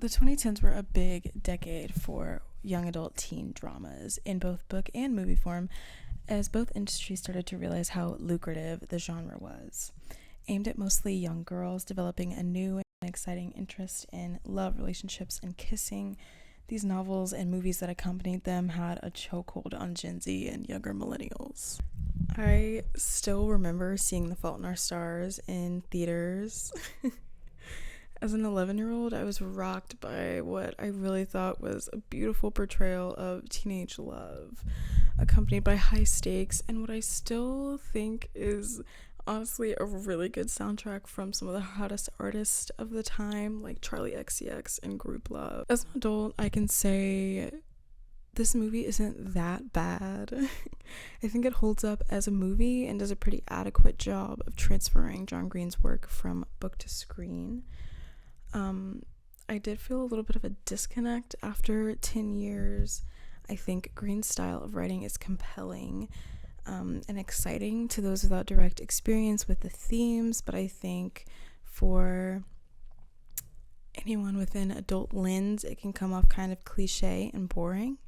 The 2010s were a big decade for young adult teen dramas in both book and movie form, as both industries started to realize how lucrative the genre was. Aimed at mostly young girls developing a new and exciting interest in love, relationships, and kissing, these novels and movies that accompanied them had a chokehold on Gen Z and younger millennials. I still remember seeing The Fault in Our Stars in theaters. As an 11-year-old, I was rocked by what I really thought was a beautiful portrayal of teenage love, accompanied by high stakes, and what I still think is honestly a really good soundtrack from some of the hottest artists of the time, like Charlie XCX and Group Love. As an adult, I can say this movie isn't that bad. I think it holds up as a movie and does a pretty adequate job of transferring John Green's work from book to screen. I did feel a little bit of a disconnect after 10 years. I think Green's style of writing is compelling and exciting to those without direct experience with the themes, but I think for anyone with an adult lens, it can come off kind of cliche and boring.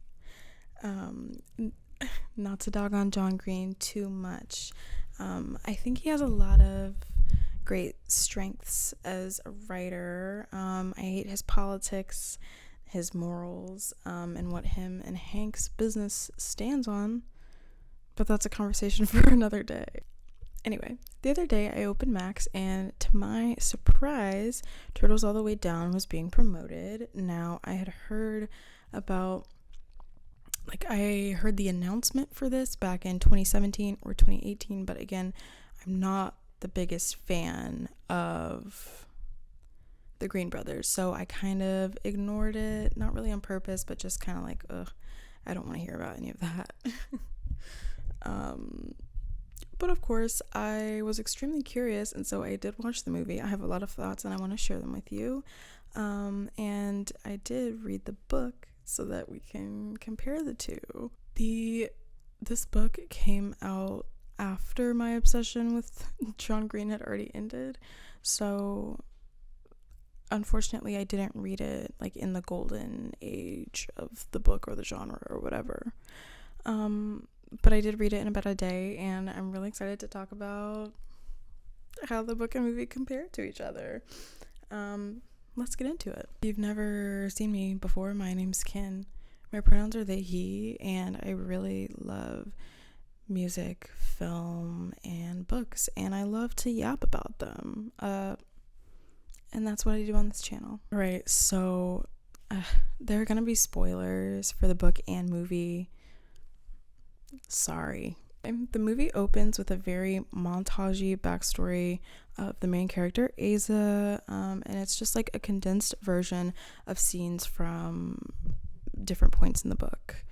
Not to dog on John Green too much. I think he has a lot of great strengths as a writer. I hate his politics, his morals, and what him and Hank's business stands on, but that's a conversation for another day. Anyway, the other day I opened Max, and to my surprise, Turtles All the Way Down was being promoted. Now, I had heard I heard the announcement for this back in 2017 or 2018, but again, I'm not the biggest fan of the Green Brothers, so I kind of ignored it, not really on purpose, but just kind of like, I don't want to hear about any of that. But of course, I was extremely curious, and so I did watch the movie. I have a lot of thoughts, and I want to share them with you. And I did read the book so that we can compare the two. This book came out after my obsession with John Green had already ended, so unfortunately I didn't read it like in the golden age of the book or the genre or whatever. But I did read it in about a day, and I'm really excited to talk about how the book and movie compare to each other. Let's get into it. If you've never seen me before, my name's Ken. My pronouns are they, he, and I really love music, film, and books, and I love to yap about them. And that's what I do on this channel. Alright, so there are gonna be spoilers for the book and movie. Sorry. The movie opens with a very montagey backstory of the main character, Asa, and it's just like a condensed version of scenes from different points in the book.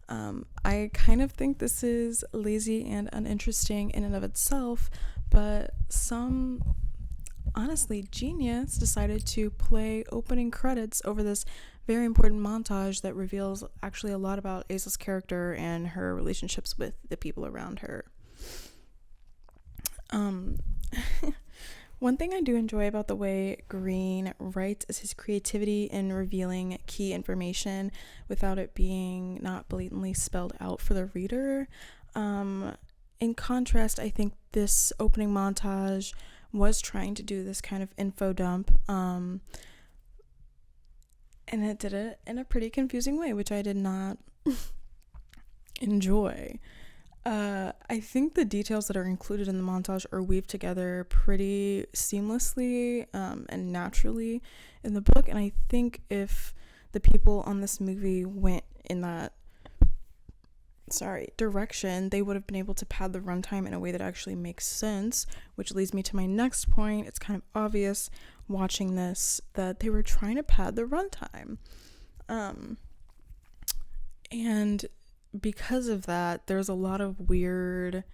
I kind of think this is lazy and uninteresting in and of itself, but some honestly genius decided to play opening credits over this very important montage that reveals actually a lot about Asa's character and her relationships with the people around her. One thing I do enjoy about the way Green writes is his creativity in revealing key information without it being not blatantly spelled out for the reader. In contrast, I think this opening montage was trying to do this kind of info dump, and it did it in a pretty confusing way, which I did not enjoy. I think the details that are included in the montage are weaved together pretty seamlessly and naturally in the book, and I think if the people on this movie went in that direction, they would have been able to pad the runtime in a way that actually makes sense, which leads me to my next point. It's kind of obvious watching this that they were trying to pad the runtime. And because of that, there's a lot of weird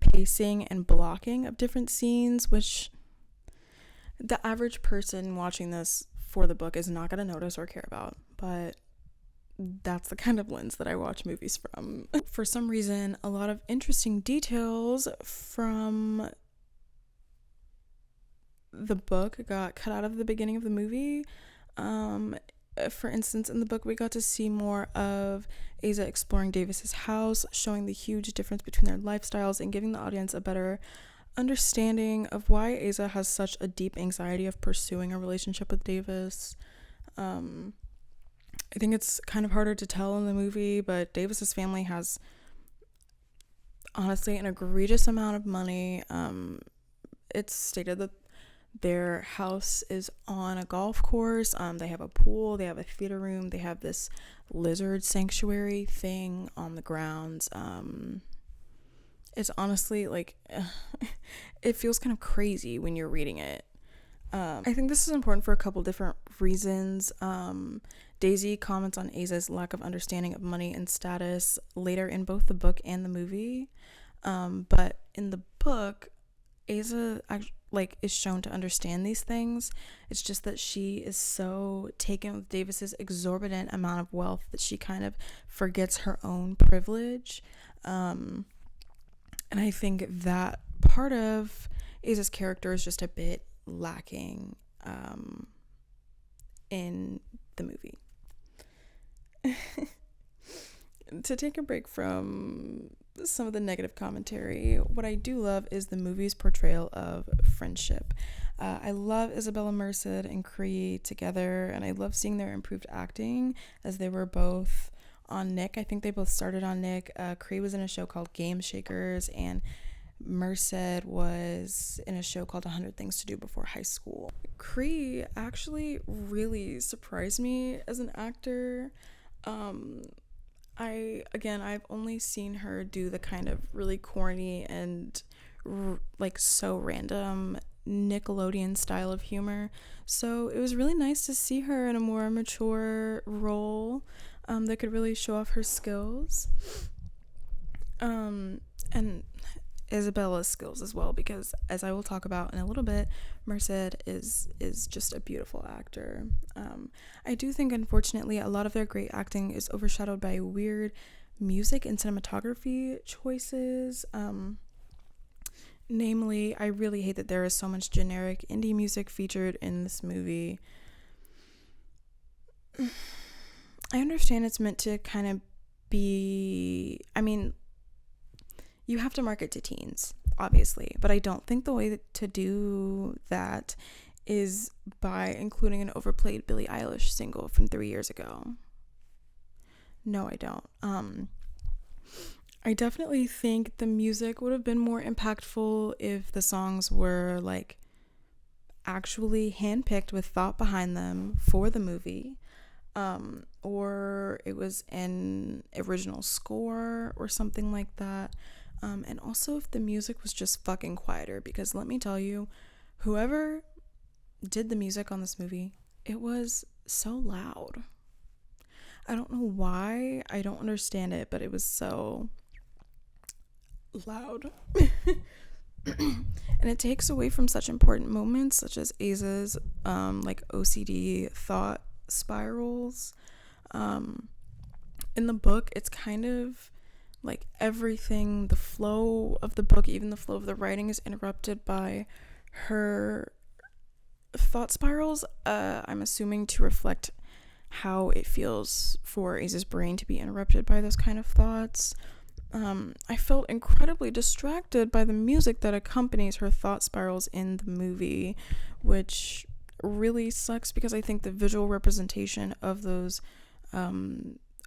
pacing and blocking of different scenes, which the average person watching this for the book is not going to notice or care about, but that's the kind of lens that I watch movies from. For some reason, a lot of interesting details from the book got cut out of the beginning of the movie. For instance, in the book, we got to see more of Asa exploring Davis's house, showing the huge difference between their lifestyles and giving the audience a better understanding of why Asa has such a deep anxiety of pursuing a relationship with Davis. I think it's kind of harder to tell in the movie, but Davis's family has honestly an egregious amount of money. It's stated that their house is on a golf course. They have a pool, they have a theater room, they have this lizard sanctuary thing on the grounds. It's honestly like it feels kind of crazy when you're reading it. I think this is important for a couple different reasons. Daisy comments on Asa's lack of understanding of money and status later in both the book and the movie. But in the book, Asa is shown to understand these things. It's just that she is so taken with Davis's exorbitant amount of wealth that she kind of forgets her own privilege. And I think that part of Asa's character is just a bit lacking in the movie. To take a break from some of the negative commentary, what I do love is the movie's portrayal of friendship. I love Isabella Merced and Cree together, and I love seeing their improved acting as they were both on Nick. I think they both started on Nick. Cree was in a show called Game Shakers, and Merced was in a show called 100 Things to Do Before High School. Cree actually really surprised me as an actor. I've only seen her do the kind of really corny and so random Nickelodeon style of humor. So it was really nice to see her in a more mature role that could really show off her skills. And Isabella's skills as well, because as I will talk about in a little bit, Merced is just a beautiful actor. I do think, unfortunately, a lot of their great acting is overshadowed by weird music and cinematography choices. Namely, I really hate that there is so much generic indie music featured in this movie. I understand it's meant to kind of be, you have to market to teens, obviously, but I don't think the way to do that is by including an overplayed Billie Eilish single from 3 years ago. No, I don't. I definitely think the music would have been more impactful if the songs were actually handpicked with thought behind them for the movie, or it was an original score or something like that. And also if the music was just fucking quieter, because let me tell you, whoever did the music on this movie, it was so loud. I don't know why, I don't understand it, but it was so loud. And it takes away from such important moments such as Asa's OCD thought spirals. In the book, it's kind of everything, the flow of the book, even the flow of the writing, is interrupted by her thought spirals. I'm assuming to reflect how it feels for Asa's brain to be interrupted by those kind of thoughts. I felt incredibly distracted by the music that accompanies her thought spirals in the movie, which really sucks because I think the visual representation of those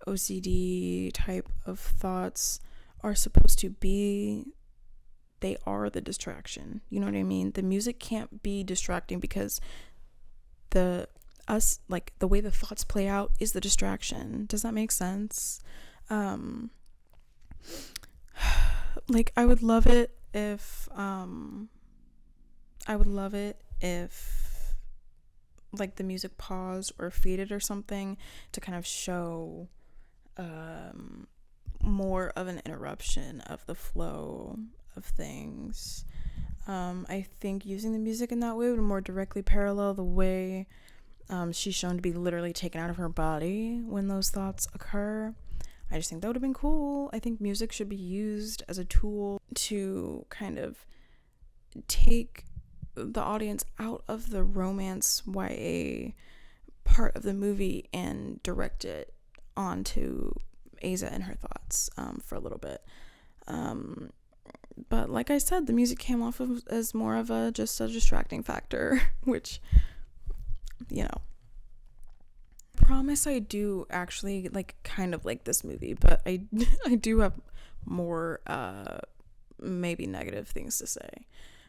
OCD type of thoughts are supposed to be, they are the distraction. You know what I mean? The music can't be distracting because the way the thoughts play out is the distraction. Does that make sense? I would love it if the music paused or faded or something to kind of show more of an interruption of the flow of things. I think using the music in that way would more directly parallel the way she's shown to be literally taken out of her body when those thoughts occur. I just think that would have been cool. I think music should be used as a tool to kind of take the audience out of the romance YA part of the movie and direct it onto Aza and her thoughts for a little bit. But like I said, the music came off as more of just a distracting factor, which, promise I do actually kind of like this movie, but I do have more maybe negative things to say.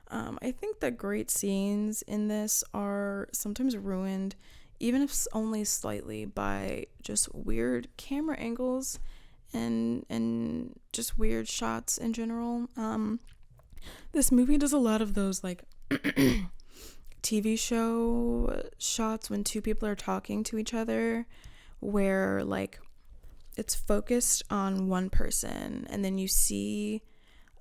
I think that great scenes in this are sometimes ruined, even if only slightly, by just weird camera angles and just weird shots in general. This movie does a lot of those TV show shots when two people are talking to each other, where it's focused on one person and then you see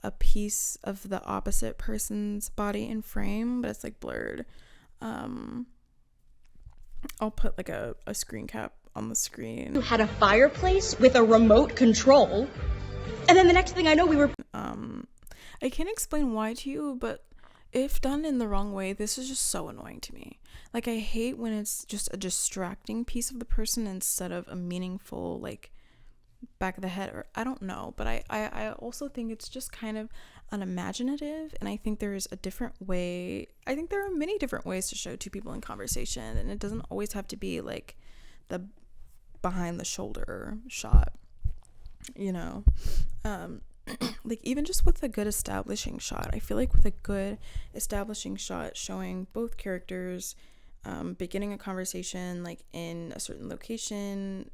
a piece of the opposite person's body in frame, but it's blurred. I'll put a screen cap on the screen. You had a fireplace with a remote control, and then the next thing I know we were I can't explain why to you, but if done in the wrong way, this is just so annoying to me. I hate when it's just a distracting piece of the person instead of a meaningful back of the head, or I don't know, but I also think it's just kind of unimaginative, and I think there is a different way. I think there are many different ways to show two people in conversation, and it doesn't always have to be the behind the shoulder shot, even just with a good establishing shot. I feel with a good establishing shot showing both characters beginning a conversation in a certain location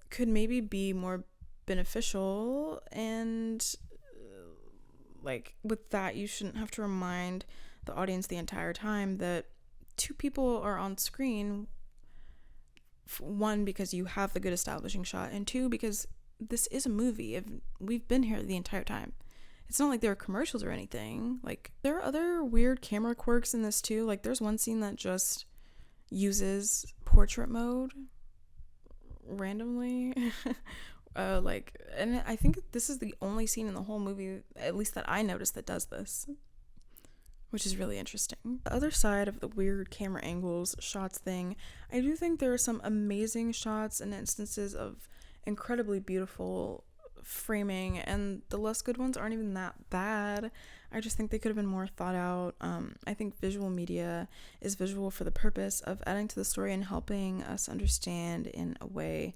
could maybe be more beneficial, and with that you shouldn't have to remind the audience the entire time that two people are on screen, one, because you have the good establishing shot, and two, because this is a movie. We've been here the entire time. It's not like there are commercials or anything. There are other weird camera quirks in this too. There's one scene that just uses portrait mode randomly. And I think this is the only scene in the whole movie, at least that I noticed, that does this, which is really interesting. The other side of the weird camera angles shots thing, I do think there are some amazing shots and instances of incredibly beautiful framing, and the less good ones aren't even that bad. I just think they could have been more thought out. I think visual media is visual for the purpose of adding to the story and helping us understand in a way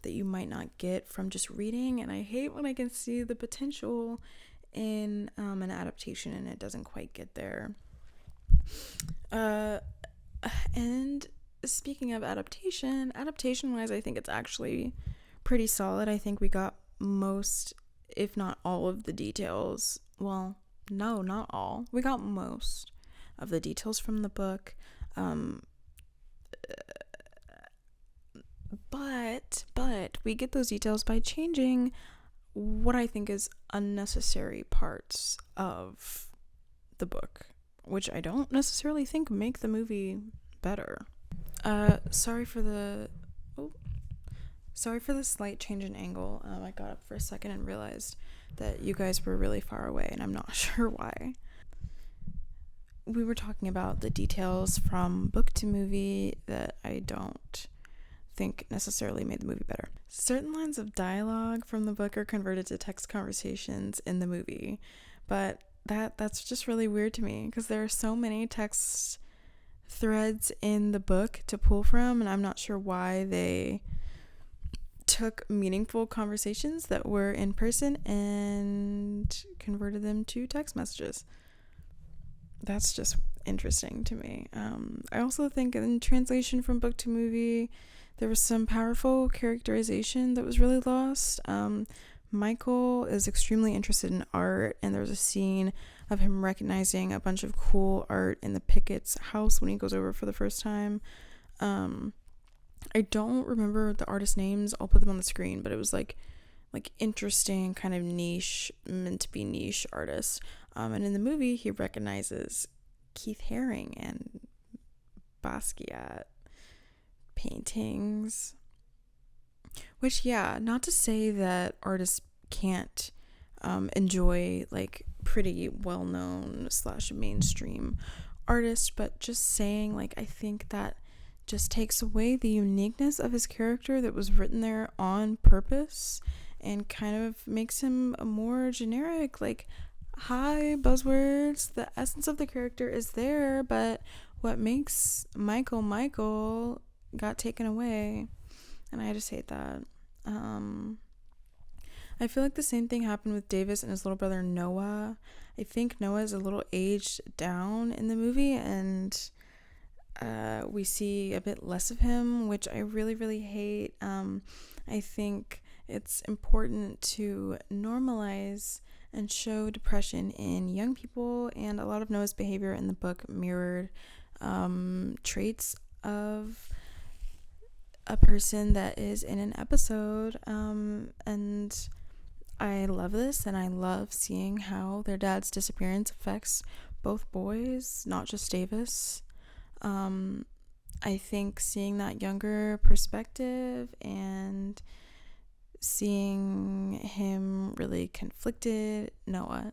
that you might not get from just reading, and I hate when I can see the potential in an adaptation and it doesn't quite get there. And speaking of adaptation wise, I think it's actually pretty solid. I think we got most, if not all, of the details. Well, no, not all. We got most of the details from the book. But we get those details by changing what I think is unnecessary parts of the book, which I don't necessarily think make the movie better. Sorry for the slight change in angle. I got up for a second and realized that you guys were really far away, and I'm not sure why. We were talking about the details from book to movie that I don't think necessarily made the movie better. Certain lines of dialogue from the book are converted to text conversations in the movie, but that's just really weird to me, because there are so many text threads in the book to pull from, and I'm not sure why they took meaningful conversations that were in person and converted them to text messages. That's just interesting to me. I also think in translation from book to movie, there was some powerful characterization that was really lost. Michael is extremely interested in art, and there's a scene of him recognizing a bunch of cool art in the Pickett's house when he goes over for the first time. I don't remember the artist names. I'll put them on the screen, but it was like interesting, kind of niche, meant to be niche artists. And in the movie, he recognizes Keith Haring and Basquiat paintings, which, yeah, not to say that artists can't enjoy pretty well-known / mainstream artists, but just saying I think that just takes away the uniqueness of his character that was written there on purpose and kind of makes him a more generic, like, high buzzwords. The essence of the character is there, but what makes Michael got taken away, and I just hate that. I feel like the same thing happened with Davis and his little brother Noah. I think Noah is a little aged down in the movie, and we see a bit less of him, which I really, really hate. I think it's important to normalize and show depression in young people, and a lot of Noah's behavior in the book mirrored traits of a person that is in an episode, and I love this, and I love seeing how their dad's disappearance affects both boys, not just Davis. I think seeing that younger perspective and seeing him really conflicted,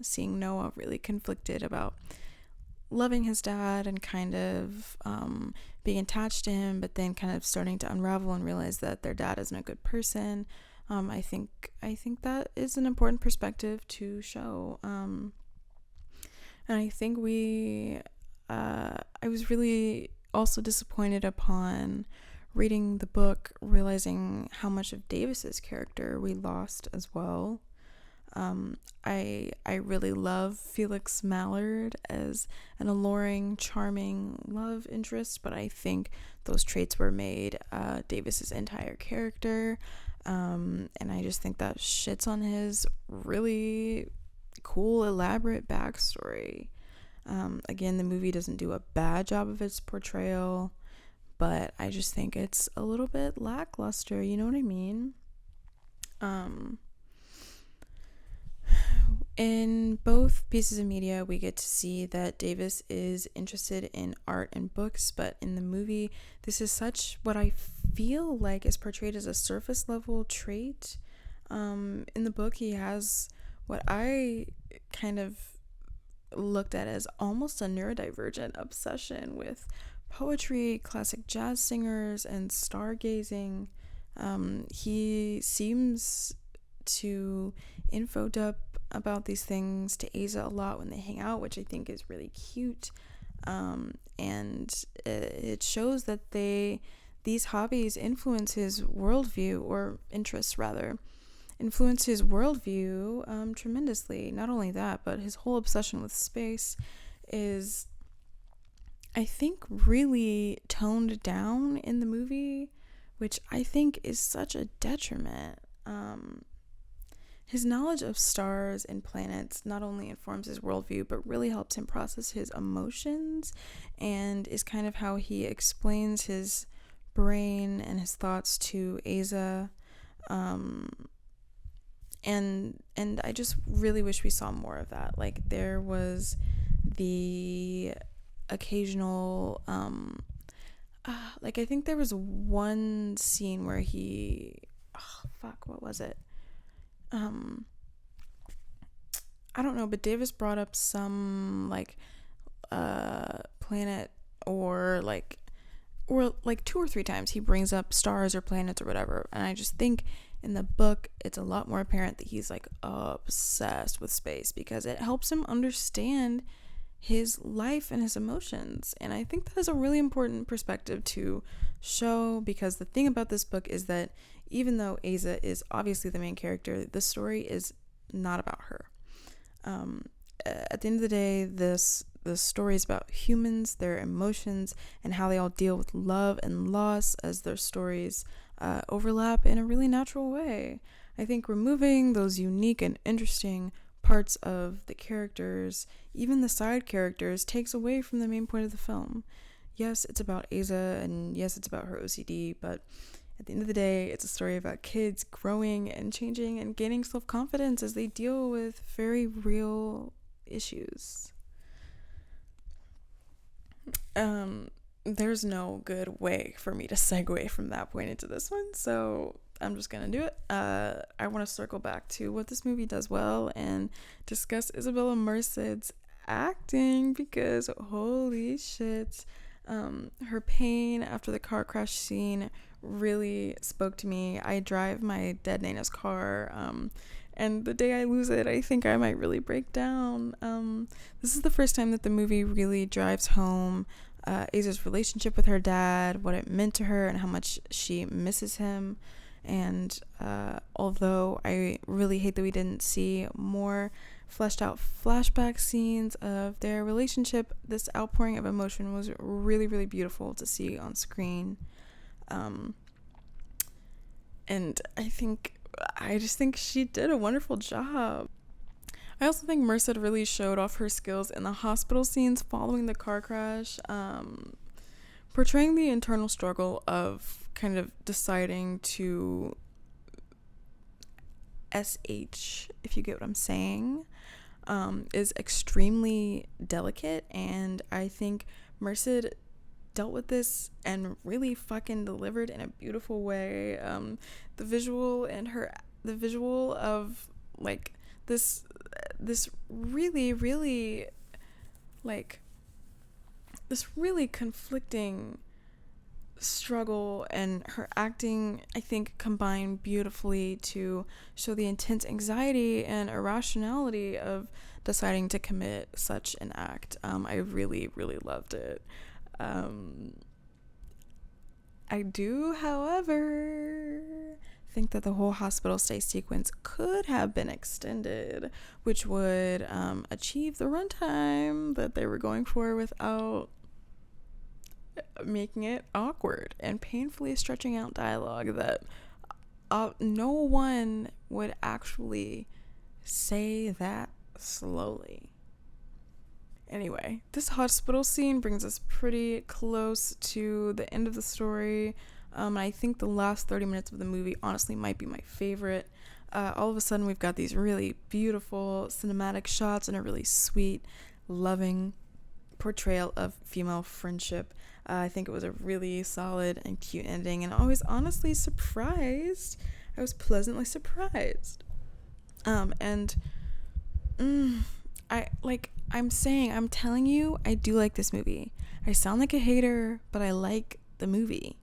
seeing Noah really conflicted about loving his dad and kind of being attached to him, but then kind of starting to unravel and realize that their dad isn't a good person. I think that is an important perspective to show. And I think I was really also disappointed upon reading the book, realizing how much of Davis's character we lost as well. I really love Felix Mallard as an alluring, charming love interest, but I think those traits were made Davis's entire character, and I just think that shits on his really cool, elaborate backstory. Again, the movie doesn't do a bad job of its portrayal, but I just think it's a little bit lackluster, you know what I mean? In both pieces of media, we get to see that Davis is interested in art and books, but in the movie, this is such what I feel like is portrayed as a surface level trait. In the book, he has what I kind of looked at as almost a neurodivergent obsession with poetry, classic jazz singers, and stargazing. He seems to info dump about these things to Asa a lot when they hang out, which I think is really cute. And it shows that these hobbies influence his worldview, or interests rather, influence his worldview tremendously. Not only that, but his whole obsession with space is, I think, really toned down in the movie, which I think is such a detriment. His knowledge of stars and planets not only informs his worldview, but really helps him process his emotions, and is kind of how he explains his brain and his thoughts to Asa. And I just really wish we saw more of that. Like, there was the occasional I think there was one scene where what was it? I don't know, but Davis brought up some planet, or 2 or 3 times he brings up stars or planets or whatever, and I just think in the book it's a lot more apparent that he's obsessed with space, because it helps him understand his life and his emotions, and I think that is a really important perspective to show, because the thing about this book is that even though Asa is obviously the main character, the story is not about her. At the end of the day, the story is about humans, their emotions, and how they all deal with love and loss as their stories overlap in a really natural way. I think removing those unique and interesting parts of the characters, even the side characters, takes away from the main point of the film. Yes, it's about Asa, and yes, it's about her OCD, but at the end of the day, it's a story about kids growing and changing and gaining self-confidence as they deal with very real issues. There's no good way for me to segue from that point into this one, so I'm just gonna do it. I want to circle back to what this movie does well and discuss Isabella Merced's acting, because holy shit, Her pain after the car crash scene really spoke to me. I drive my dead Nana's car, and the day I lose it, I think I might really break down. This is the first time that the movie really drives home Aza's relationship with her dad, what it meant to her, and how much she misses him. And although I really hate that we didn't see more fleshed out flashback scenes of their relationship, this outpouring of emotion was really, really beautiful to see on screen. And I just think she did a wonderful job. I also think Merced really showed off her skills in the hospital scenes following the car crash, portraying the internal struggle of kind of deciding to SH, if you get what I'm saying, is extremely delicate, and I think Merced dealt with this and really fucking delivered in a beautiful way. The visual of like this really, really, like, this really conflicting struggle, and her acting, I think, combined beautifully to show the intense anxiety and irrationality of deciding to commit such an act. I really, really loved it. I do, however, think that the whole hospital stay sequence could have been extended, which would achieve the runtime that they were going for without making it awkward and painfully stretching out dialogue that no one would actually say that slowly. Anyway, this hospital scene brings us pretty close to the end of the story. I think the last 30 minutes of the movie honestly might be my favorite. All of a sudden we've got these really beautiful cinematic shots and a really sweet, loving portrayal of female friendship. I think it was a really solid and cute ending, and I was honestly surprised. I was pleasantly surprised. I'm telling you, I do like this movie. I sound like a hater, but I like the movie.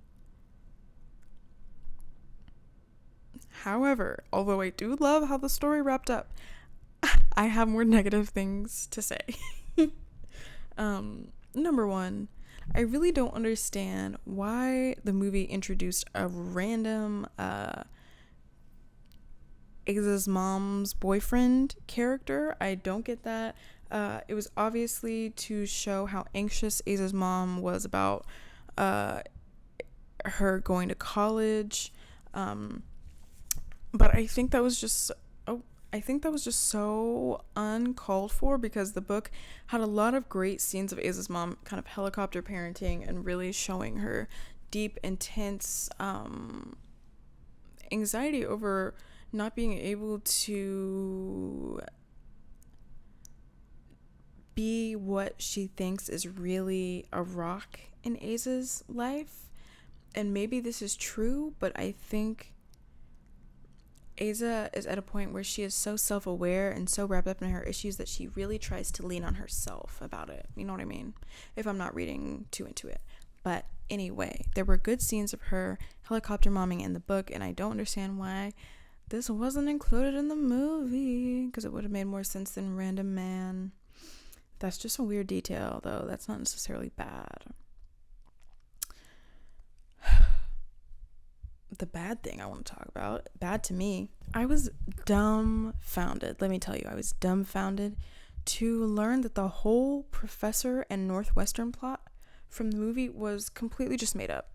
However, although I do love how the story wrapped up, I have more negative things to say. Number one, I really don't understand why the movie introduced a random Aza's mom's boyfriend character. I don't get that. It was obviously to show how anxious Aza's mom was about her going to college. But I think that was just so uncalled for, because the book had a lot of great scenes of Aza's mom kind of helicopter parenting and really showing her deep, intense anxiety over not being able to be what she thinks is really a rock in Aza's life. And maybe this is true, but I think Aza is at a point where she is so self-aware and so wrapped up in her issues that she really tries to lean on herself about it. You know what I mean? If I'm not reading too into it. But anyway, there were good scenes of her helicopter momming in the book, and I don't understand why this wasn't included in the movie, because it would have made more sense than Random Man. That's just a weird detail, though. That's not necessarily bad. The bad thing I want to talk about, bad to me, I was dumbfounded. Let me tell you, I was dumbfounded to learn that the whole Professor and Northwestern plot from the movie was completely just made up.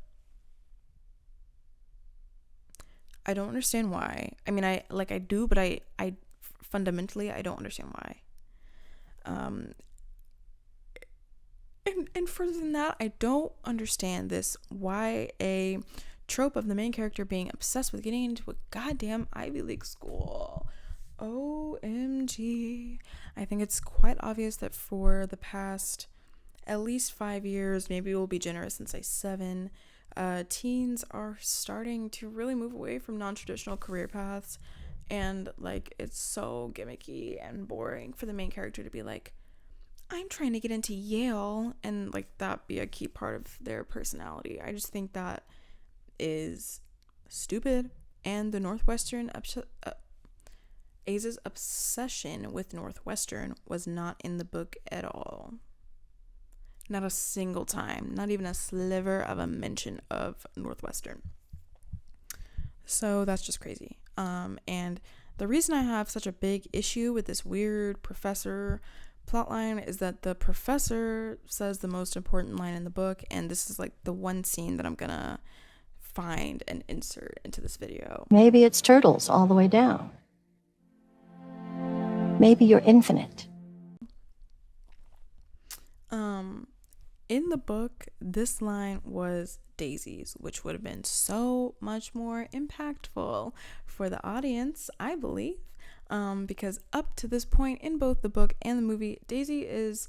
I don't understand why. I mean, I do, but I fundamentally, I don't understand why. And further than that, I don't understand this YA trope of the main character being obsessed with getting into a goddamn Ivy League school. OMG. I think it's quite obvious that for the past at least 5 years, maybe we'll be generous and say 7, teens are starting to really move away from non-traditional career paths, and like it's so gimmicky and boring for the main character to be like, I'm trying to get into Yale, and like that be a key part of their personality. I just think that is stupid. And the Aza's obsession with Northwestern was not in the book at all. Not a single time, not even a sliver of a mention of Northwestern. So that's just crazy. And the reason I have such a big issue with this weird professor plotline is that the professor says the most important line in the book, and this is like the one scene that I'm gonna find and insert into this video. Maybe it's turtles all the way down. Maybe you're infinite. In the book, this line was Daisy's, which would have been so much more impactful for the audience, I believe, because up to this point in both the book and the movie, Daisy is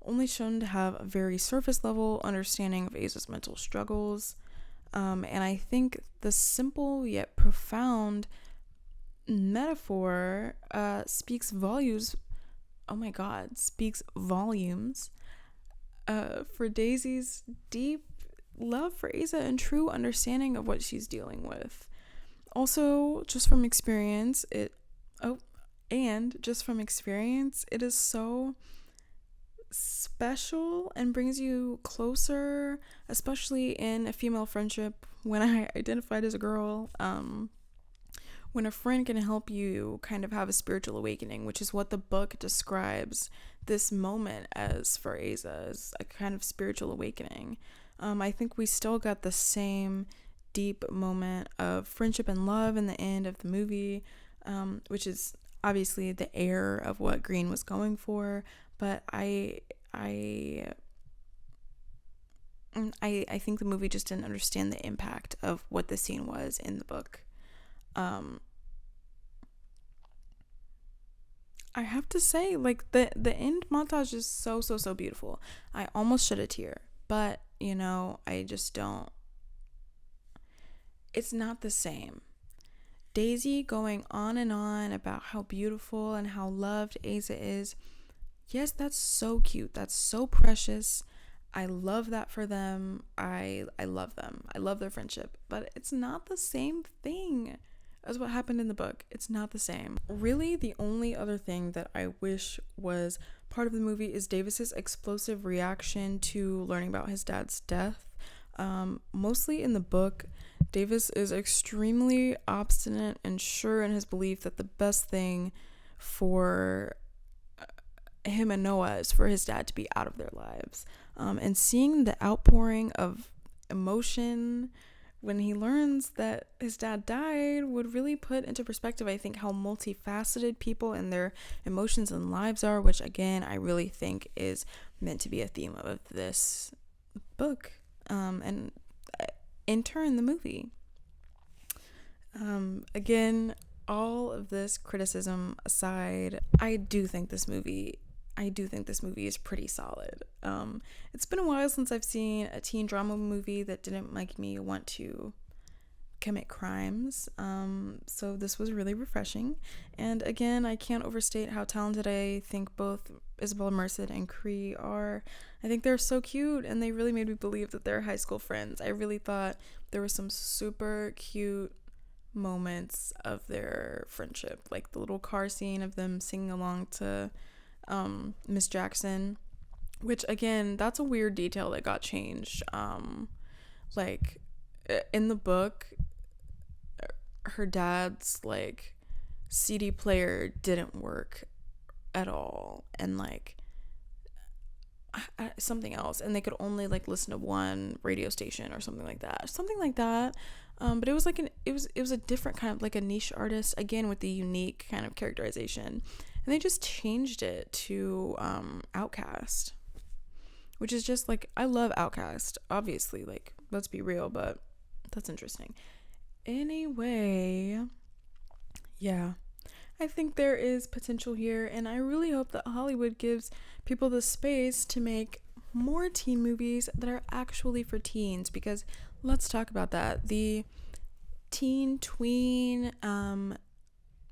only shown to have a very surface level understanding of Aza's mental struggles, and I think the simple yet profound metaphor speaks volumes for Daisy's deep love for Aza and true understanding of what she's dealing with. Also, just from experience, it is so special and brings you closer, especially in a female friendship. When I identified as a girl, when a friend can help you kind of have a spiritual awakening, which is what the book describes this moment as for Aza, as a kind of spiritual awakening. I think we still got the same deep moment of friendship and love in the end of the movie, which is obviously the air of what Green was going for. But I think the movie just didn't understand the impact of what the scene was in the book. I have to say, like, the end montage is so beautiful. I almost shed a tear, but I just don't. It's not the same. Daisy going on and on about how beautiful and how loved Aza is. Yes, that's so cute. That's so precious. I love that for them. I love them. I love their friendship. But it's not the same thing as what happened in the book. It's not the same. Really, the only other thing that I wish was part of the movie is Davis's explosive reaction to learning about his dad's death. Mostly in the book, Davis is extremely obstinate and sure in his belief that the best thing for him and Noah is for his dad to be out of their lives. And seeing the outpouring of emotion when he learns that his dad died would really put into perspective, I think, how multifaceted people and their emotions and lives are, which again, I really think is meant to be a theme of this book, and in turn, the movie. Again, all of this criticism aside, I do think this movie is pretty solid. It's been a while since I've seen a teen drama movie that didn't make me want to commit crimes. So this was really refreshing. And again, I can't overstate how talented I think both Isabella Merced and Cree are. I think they're so cute, and they really made me believe that they're high school friends. I really thought there were some super cute moments of their friendship, like the little car scene of them singing along to Miss Jackson, which again, that's a weird detail that got changed. Like in the book, her dad's like CD player didn't work at all, and like something else, and they could only like listen to one radio station or something like that. But it was like it was a different kind of, like, a niche artist, again with the unique kind of characterization, and they just changed it to Outkast, which is just like, I love Outkast, obviously, like, let's be real, but that's interesting. Anyway, yeah, I think there is potential here, and I really hope that Hollywood gives people the space to make more teen movies that are actually for teens, because let's talk about that. The teen tween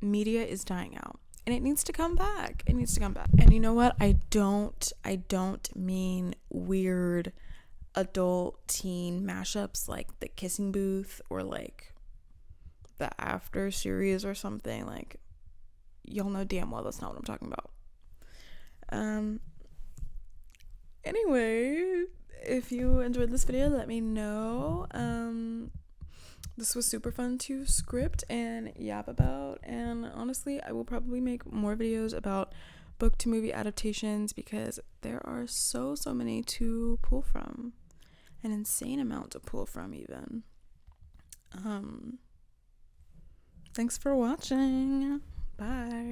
media is dying out. and it needs to come back. It needs to come back. And you know what? I don't mean weird adult teen mashups like The Kissing Booth or like the After series or something. Like, y'all know damn well that's not what I'm talking about. Anyway, if you enjoyed this video, let me know. This was super fun to script and yap about, and honestly, I will probably make more videos about book to movie adaptations because there are so many to pull from, an insane amount to pull from even. Thanks for watching. Bye.